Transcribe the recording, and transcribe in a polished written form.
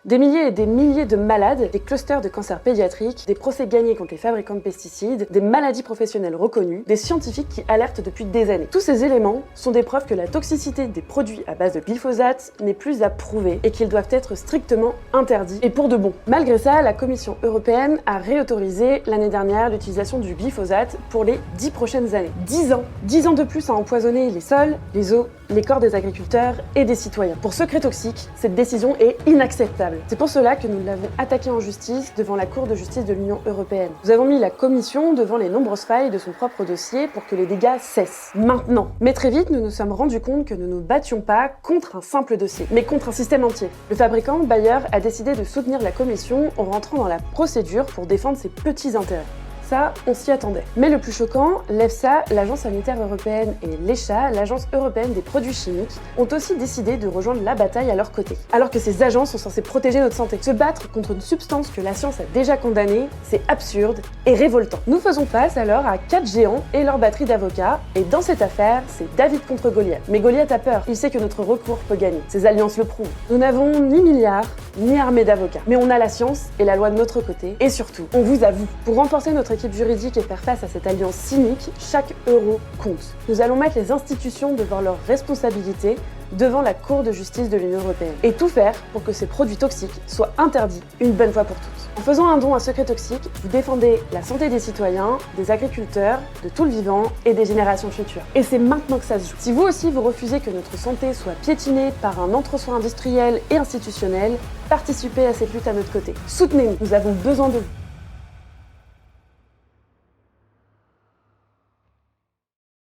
Des milliers et des milliers de malades, des clusters de cancers pédiatriques, des procès gagnés contre les fabricants de pesticides, des maladies professionnelles reconnues, des scientifiques qui alertent depuis des années. Tous ces éléments sont des preuves que la toxicité des produits à base de glyphosate n'est plus à prouver et qu'ils doivent être strictement interdits, et pour de bon. Malgré ça, la Commission européenne a réautorisé l'année dernière l'utilisation du glyphosate pour les 10 prochaines années. 10 ans 10 ans de plus à empoisonner les sols, les eaux, les corps des agriculteurs et des citoyens. Pour secrets toxiques, cette décision est inacceptable. C'est pour cela que nous l'avons attaqué en justice devant la Cour de justice de l'Union européenne. Nous avons mis la Commission devant les nombreuses failles de son propre dossier pour que les dégâts cessent. Maintenant. Mais très vite, nous nous sommes rendus compte que nous ne nous battions pas contre un simple dossier, mais contre un système entier. Le fabricant, Bayer, a décidé de soutenir la Commission en rentrant dans la procédure pour défendre ses petits intérêts. Ça, on s'y attendait. Mais le plus choquant, l'EFSA, l'Agence sanitaire européenne, et l'ECHA, l'Agence européenne des produits chimiques, ont aussi décidé de rejoindre la bataille à leur côté. Alors que ces agences sont censées protéger notre santé. Se battre contre une substance que la science a déjà condamnée, c'est absurde et révoltant. Nous faisons face alors à 4 géants et leur batterie d'avocats, et dans cette affaire, c'est David contre Goliath. Mais Goliath a peur, il sait que notre recours peut gagner. Ses alliances le prouvent. Nous n'avons ni milliards, ni armée d'avocats. Mais on a la science et la loi de notre côté, et surtout, on vous avoue, pour renforcer notre équipe juridique et faire face à cette alliance cynique, chaque euro compte. Nous allons mettre les institutions devant leurs responsabilités devant la Cour de justice de l'Union européenne et tout faire pour que ces produits toxiques soient interdits une bonne fois pour toutes. En faisant un don à Secret Toxique, vous défendez la santé des citoyens, des agriculteurs, de tout le vivant et des générations futures. Et c'est maintenant que ça se joue. Si vous aussi vous refusez que notre santé soit piétinée par un entre-soi industriel et institutionnel, participez à cette lutte à notre côté. Soutenez-nous, nous avons besoin de vous.